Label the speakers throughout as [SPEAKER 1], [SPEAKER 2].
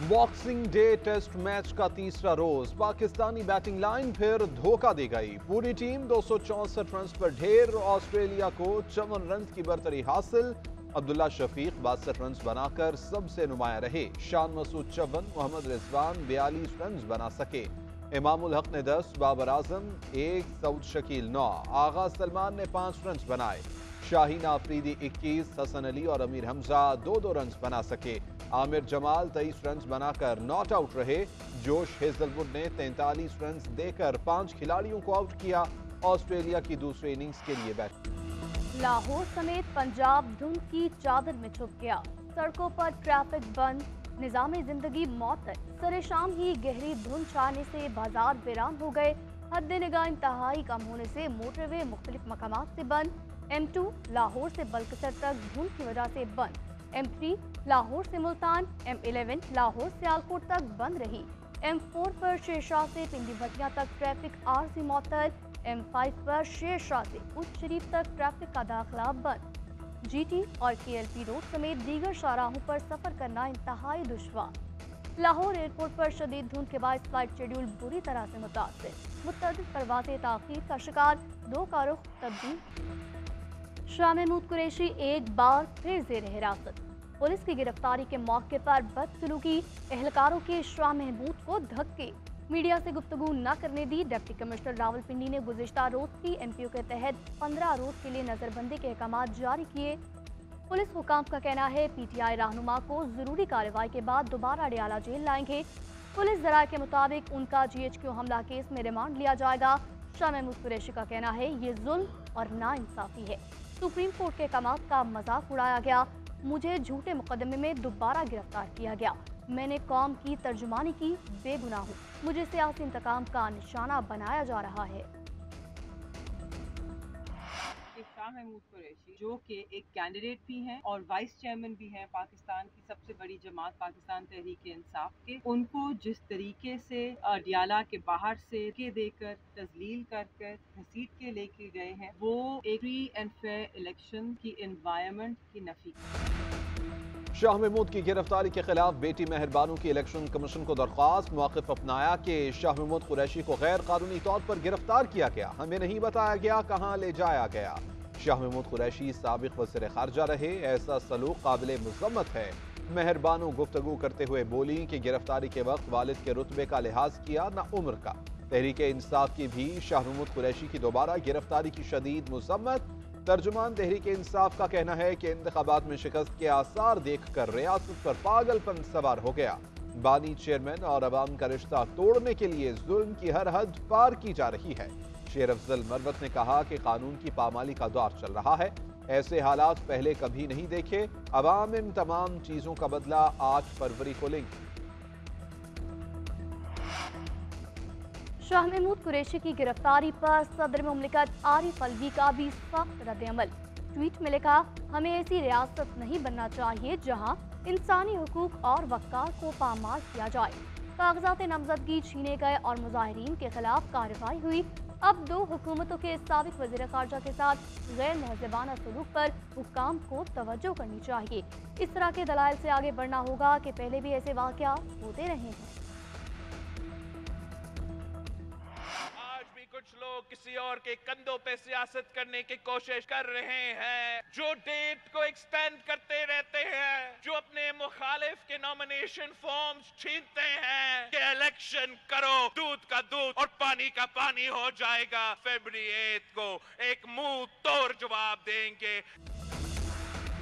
[SPEAKER 1] Boxing day test match का तीसरा रोज Pakistani batting line फिर धोखा दे गई। पूरी टीम 264 रन पर ढेर। ऑस्ट्रेलिया को 54 रन की बरतरी हासिल। अब्दुल्ला शफीक 62 रन बनाकर सबसे नुमाया रहे। शान मसूद 54, मोहम्मद रिजवान 42 रन बना सके। इमामुल हक ने 10, बाबर आजम 1, सऊद शकील 9, आगा सलमान ने 5 रन बनाए। शाहीन आफरीदी 21, हसन अली और अमीर हमजा 2-2 रन बना सके। आमिर जमाल 23 रन बनाकर नॉट आउट रहे। जोश हेजलवुड ने 43 रन देकर 5 खिलाड़ियों को आउट किया। ऑस्ट्रेलिया की दूसरे इनिंग्स के लिए बैट।
[SPEAKER 2] लाहौर समेत पंजाब धुंध की चादर में छुप गया। सड़कों पर ट्रैफिक बंद, निजामी जिंदगी मौत। सरे शाम ही गहरी धुंध छाने से बाजार वीरान हो गए। हद निगाह इंतहाई कम होने से मोटरवे मुख्तलिफ मकामात से बंद। M2 लाहौर से बलकसर तक धुंध की वजह से बंद। M3 लाहौर से मुल्तान, M11 लाहौर से आलकोट तक बंद रही। M4 पर शेरशाह से पिंडी भटिया तक ट्रैफिक आरजी मअतल। M5 पर शेरशाह से उच्च शरीफ तक ट्रैफिक का दाखिला बंद। GT और KLP रोड समेत दीगर शाहराहों पर सफर करना इंतहाई दुश्वार। लाहौर एयरपोर्ट पर शदीद धुंध के बाद फ्लाइट शेड्यूल बुरी तरह से मुतासर। मुतअद्दिद परवाज़ें ताख़ीर का शिकार, 2 का रुख तब्दील। शाह महमूद कुरैशी एक बार फिर जेर हिरासत। पुलिस की गिरफ्तारी के मौके पर बदसलूकी, एहलकारों के शाह महमूद को धक्के। मीडिया से गुफ्तगू न करने दी। डिप्टी कमिश्नर रावलपिंडी ने गुज़िश्ता रोज की MPO के तहत 15 रोज के लिए नजरबंदी के अहकाम जारी किए। पुलिस हुकाम का कहना है PTI रहनुमा को जरूरी कार्रवाई के बाद दोबारा अडियाला जेल लाएंगे। पुलिस जराये के मुताबिक उनका GHQ हमला केस में रिमांड लिया जाएगा। शाह महमूद कुरैशी का कहना है ये जुल्म और नाइंसाफी है। सुप्रीम कोर्ट के कमाल का मजाक उड़ाया गया। मुझे झूठे मुकदमे में दोबारा गिरफ्तार किया गया। मैंने कौम की तर्जुमानी की, बेगुनाह हूँ। मुझे सियासी इंतकाम का निशाना बनाया जा रहा है।
[SPEAKER 3] शाह महमूद कुरैशी जो कि एक कैंडिडेट भी हैं और वाइस चेयरमैन भी हैं पाकिस्तान की सबसे बड़ी जमात पाकिस्तान तहरीक इंसाफ के, उनको जिस तरीके से अडियाला के बाहर से के देकर तजलील कर घसीट के लेके गए हैं, वो एक फ्री एंड फेयर इलेक्शन की एनवायरनमेंट की नफी।
[SPEAKER 1] शाह महमूद की गिरफ्तारी के खिलाफ बेटी मेहरबानों की इलेक्शन कमीशन को दरख्वास्त। मौक़िफ़ अपनाया कि शाह महमूद कुरैशी को गैर कानूनी तौर पर गिरफ्तार किया गया। हमें नहीं बताया गया कहाँ ले जाया गया। शाह महमूद कुरैशी साबिक़ वज़ीर ख़ारजा रहे। ऐसा सलूक काबिल मुज़म्मत है। मेहरबानों गुफ्तगू करते हुए बोली कि गिरफ्तारी के वक्त वालिद के रुतबे का लिहाज किया, न उम्र का। तहरीक इंसाफ की भी शाह महमूद कुरैशी की दोबारा गिरफ्तारी की शदीद मुज़म्मत। तर्जुमान तहरीक इंसाफ का कहना है कि इंतखाबात में शिकस्त के आसार देखकर रियासत पर पागलपन सवार हो गया। बानी चेयरमैन और अवाम का रिश्ता तोड़ने के लिए जुल्म की हर हद पार की जा रही है। शेर अफजल मरवत ने कहा कि कानून की पामाली का दौर चल रहा है। ऐसे हालात पहले कभी नहीं देखे। अवाम इन तमाम चीजों का बदला 8 फरवरी को लेंगे।
[SPEAKER 2] शाह महमूद कुरैशी की गिरफ्तारी पर सदर मुमलिकत आरिफ अलवी का भी सख्त रद्द-ए-अमल। ट्वीट में लिखा, हमें ऐसी रियासत नहीं बनना चाहिए जहां इंसानी हुकूक और वक़ार को पामाल किया जाए। कागजात नामजदगी छीने गए और मुजाहिरीन के खिलाफ कार्रवाई हुई। अब 2 हुकूमतों के साबिक़ वज़ीर ख़ारजा के साथ गैर महज़बाना सलूक पर हुक्काम को तवज्जो करनी चाहिए। इस तरह के दलाइल से आगे बढ़ना होगा कि पहले भी ऐसे वाक़यात होते रहे हैं।
[SPEAKER 4] कुछ लोग किसी और के कंधों पे सियासत करने की कोशिश कर रहे हैं, जो डेट को एक्सटेंड करते रहते हैं, जो अपने मुखालिफ के नॉमिनेशन फॉर्म्स छीनते हैं कि इलेक्शन करो, दूध का दूध और पानी का पानी हो जाएगा। फरवरी 8 को एक मुंह तोड़ जवाब देंगे।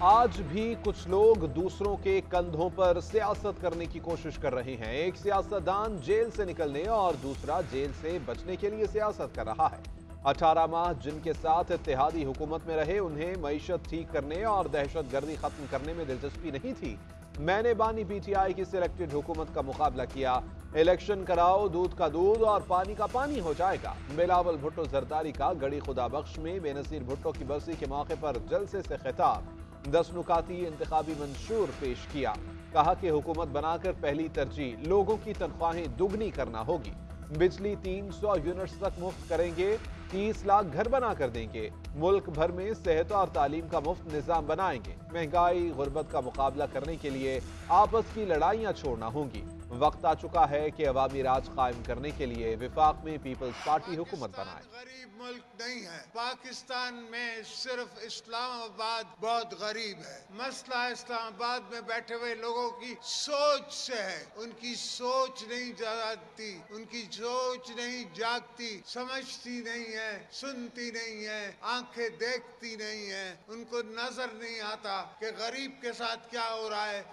[SPEAKER 1] आज भी कुछ लोग दूसरों के कंधों पर सियासत करने की कोशिश कर रहे हैं। एक सियासतदान जेल से निकलने और दूसरा जेल से बचने के लिए सियासत कर रहा है। 18 माह जिनके साथ इत्तेहादी हुकूमत में रहे, उन्हें मईशत ठीक करने और दहशतगर्दी खत्म करने में दिलचस्पी नहीं थी। मैंने बानी PTI की सिलेक्टेड हुकूमत का मुकाबला किया। इलेक्शन कराओ, दूध का दूध और पानी का पानी हो जाएगा। बिलावल भुट्टो जरदारी का गड़ी खुदा बख्श में बेनजीर भुट्टो की बरसी के मौके पर जलसे से खिताब। 10 नुकाती इंतखाबी मंशूर पेश किया। कहा कि हुकूमत बनाकर पहली तरजीह लोगों की तनख्वाहें दुगनी करना होगी। बिजली 300 यूनिट्स तक मुफ्त करेंगे, 30 लाख घर बना कर देंगे, मुल्क भर में सेहत और तालीम का मुफ्त निजाम बनाएंगे। महंगाई गुर्बत का मुकाबला करने के लिए आपस की लड़ाइयां छोड़ना होंगी। वक्त आ चुका है कि अवामी राज कायम करने के लिए विफाक में पीपल्स पार्टी हुकूमत बनाए।
[SPEAKER 5] गरीब मुल्क नहीं है। पाकिस्तान में सिर्फ इस्लामाबाद बहुत गरीब है। मसला इस्लामाबाद में बैठे हुए लोगों की सोच से है। उनकी सोच नहीं जागती, उनकी सोच नहीं जागती, समझती नहीं है, सुनती नहीं है, आंखें देखती नहीं है। उनको नजर नहीं आता कि गरीब के साथ क्या हो रहा है।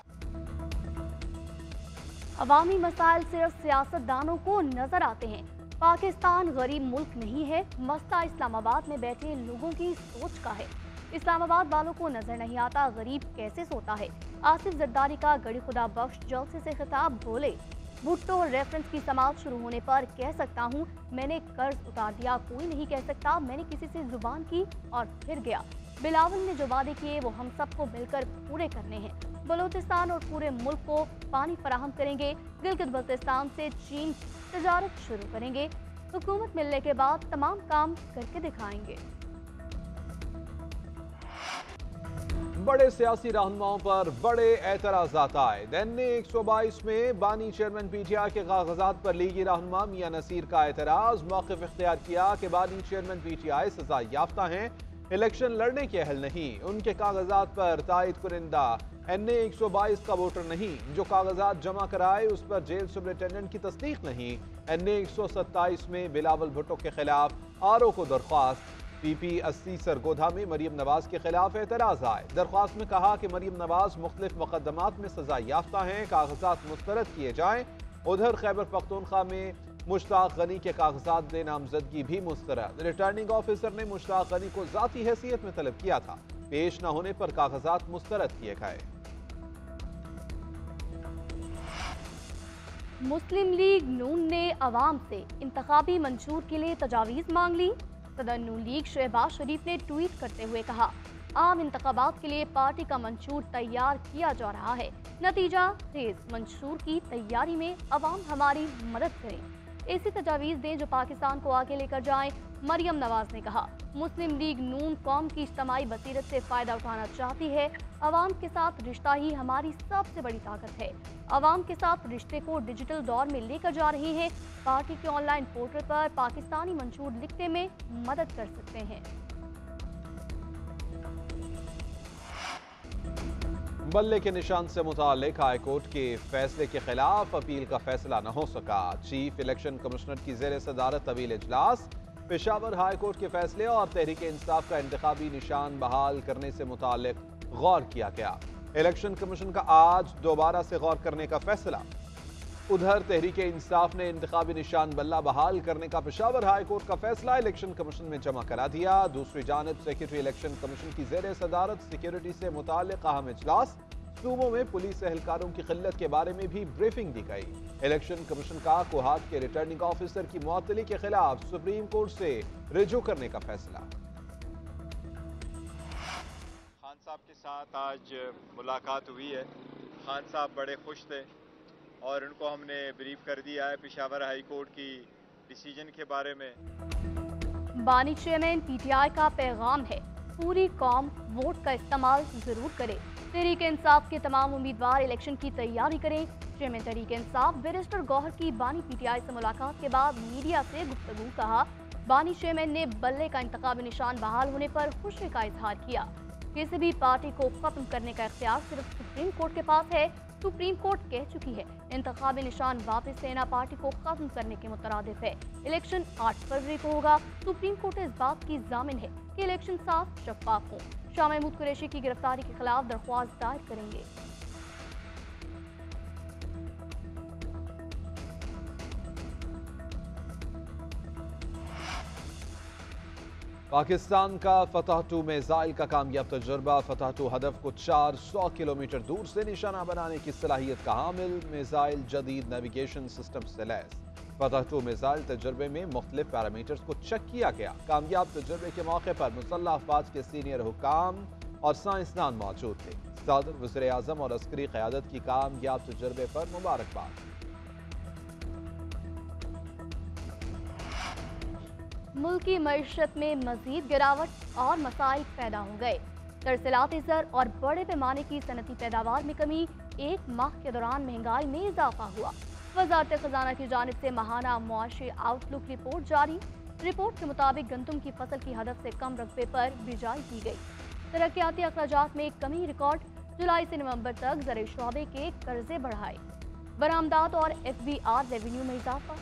[SPEAKER 2] अवामी मसाइल सिर्फ सियासतदानों को नजर आते हैं। पाकिस्तान गरीब मुल्क नहीं है, मसला इस्लामाबाद में बैठे लोगों की सोच का है। इस्लामाबाद वालों को नजर नहीं आता गरीब कैसे सोता है। आसिफ जरदारी का गड़ी खुदा बख्श जलसे से खिताब बोले, भुट्टो रेफरेंस की समाअत शुरू होने पर कह सकता हूँ मैंने कर्ज उतार दिया, कोई नहीं कह सकता मैंने किसी से जुबान की और फिर गया। बिलावल ने जो वादे किए वो हम सबको मिलकर पूरे करने हैं। बलूचिस्तान और पूरे मुल्क को पानी फराहम करेंगे। गिलगित बल्तिस्तान से चीन तजारत शुरू करेंगे। हुकूमत मिलने के बाद तमाम काम करके दिखाएंगे।
[SPEAKER 1] बड़े सियासी रहनुमाओं पर बड़े एतराजात आए। दैनिक 122 में बानी चेयरमैन पीटीआई के कागजात पर लीगी रहनुमा मियां नसीर का एतराज। मौक़िफ़ इख्तियार किया कि बानी चेयरमैन पीटीआई सजा याफ्ता हैं, इलेक्शन लड़ने के अहल नहीं। उनके कागजात पर तायद कुरिंदा NA 122 का वोटर नहीं, जो कागजात जमा कराए उस पर जेल सुपरिटेंडेंट की तस्दीक नहीं। NA 127 में बिलावल भुट्टो के खिलाफ RO को दरख्वास्त। PP 80 सरगोधा में मरीम नवाज के खिलाफ एतराज आए। दरख्वास्त में कहा कि मरीम नवाज मुख्तलिफ मुकदमात में सजा याफ्ता हैं, कागजात मुस्तरद किए जाएं। उधर खैबर पख्तूनख्वा में मुश्ताक गनी के कागजात नामजदगी भी मुस्तरद। रिटर्निंग ऑफिसर ने मुश्ताक गनी को जाती हैसियत में तलब किया था, पेश न होने पर कागजात मुस्तरद किए गए।
[SPEAKER 2] मुस्लिम लीग नून ने अवाम से इंतखाबी मंशूर के लिए तजावीज़ मांग ली। सदर नून लीग शहबाज शरीफ ने ट्वीट करते हुए कहा, आम इंतखाबात के लिए पार्टी का मंशूर तैयार किया जा रहा है। नतीजा तेज मंशूर की तैयारी में अवाम हमारी मदद करें, ऐसी तजावीज़ दें जो पाकिस्तान को आगे लेकर जाएं। मरियम नवाज ने कहा, मुस्लिम लीग नून कौम की इज्तिमाई बसीरत से फ़ायदा उठाना चाहती है। अवाम के साथ रिश्ता ही हमारी सबसे बड़ी ताकत है। अवाम के साथ रिश्ते को डिजिटल दौर में लेकर जा रहे हैं। पार्टी के ऑनलाइन पोर्टल पर पाकिस्तानी मंशूर लिखने में मदद कर सकते हैं।
[SPEAKER 1] बल्ले के निशान से मुताल्लिक हाई कोर्ट के फैसले के खिलाफ अपील का फैसला न हो सका। चीफ इलेक्शन कमिश्नर की ज़ेर सदारत तवील इजलास। पेशावर हाई कोर्ट के फैसले और तहरीक इंसाफ का इंतखाबी निशान बहाल करने से मुताल्लिक गौर किया गया। इलेक्शन कमीशन का आज दोबारा से गौर करने का फैसला। उधर तहरीक इंसाफ ने इंतखाबी निशान बल्ला बहाल करने का पेशावर हाई कोर्ट का फैसला इलेक्शन कमीशन में जमा करा दिया। दूसरी जानब सेक्रेटरी इलेक्शन कमीशन की ज़ेर सदारत सिक्योरिटी से मुताल्लिक अहम इजलास। सूबों में पुलिस एहलकारों की किल्लत के बारे में भी ब्रीफिंग दी गई। इलेक्शन कमीशन का कोहाट के रिटर्निंग ऑफिसर की मुअत्तली के खिलाफ सुप्रीम कोर्ट से रिजू करने का फैसला।
[SPEAKER 6] खान साहब के साथ आज मुलाकात हुई है। खान साहब बड़े खुश थे और उनको हमने ब्रीफ कर दिया है पेशावर हाई कोर्ट की डिसीजन के बारे में।
[SPEAKER 2] बानी चेयरमैन पीटीआई का पैगाम है, पूरी कौम वोट का इस्तेमाल जरूर करे। तहरीक इंसाफ के तमाम उम्मीदवार इलेक्शन की तैयारी करें। चेयरमैन तहरीक इंसाफ बैरिस्टर गौहर की बानी पीटीआई से मुलाकात के बाद मीडिया से गुफ्तगू। कहा, बानी चेयरमैन ने बल्ले का इंतखाबी निशान बहाल होने पर खुशी का इजहार किया। किसी भी पार्टी को खत्म करने का इख्तियार सिर्फ सुप्रीम कोर्ट के पास है। सुप्रीम कोर्ट कह चुकी है इंतखाबी निशान वापस लेना पार्टी को खत्म करने के मुतरादिफ है। इलेक्शन 8 फरवरी को होगा। सुप्रीम कोर्ट इस बात की जामिन है कि इलेक्शन साफ शफाफ हो। शाह महमूद कुरैशी की गिरफ्तारी के खिलाफ दरख्वास्त दायर करेंगे।
[SPEAKER 1] पाकिस्तान का फतह 2 मिसाइल का कामयाब तजुर्बा। फतह 2 हदफ को 400 किलोमीटर दूर से निशाना बनाने की सलाहियत का हामिल मिसाइल जदीद नेविगेशन सिस्टम से लैस। फतह 2 मिसाइल तजुर्बे में मुख्तलिफ पैरामीटर्स को चेक किया गया। कामयाब तजुर्बे के मौके पर मुसल्लह अफवाज के सीनियर हुकाम और साइंसदान मौजूद थे। सदर, वज़ीर आज़म और अस्करी क़यादत की कामयाब तजुर्बे पर मुबारकबाद।
[SPEAKER 2] मुल्की मईशत में मजीद गिरावट और मसाइल पैदा हो गए। तरसीलाती ज़र और बड़े पैमाने की सनती पैदावार में कमी, एक माह के दौरान महंगाई में इजाफा हुआ। वज़ारत खजाना की जानिब से माहाना मुआशी आउटलुक रिपोर्ट जारी। रिपोर्ट के मुताबिक गंदम की फसल की हदफ से कम रकबे पर बिजाई की गई। तरक्याती अखराजात में कमी रिकॉर्ड। जुलाई से नवंबर तक ज़र शोबे के कर्जे बढ़ाए। बरामदात और FBR रेवेन्यू में इजाफा।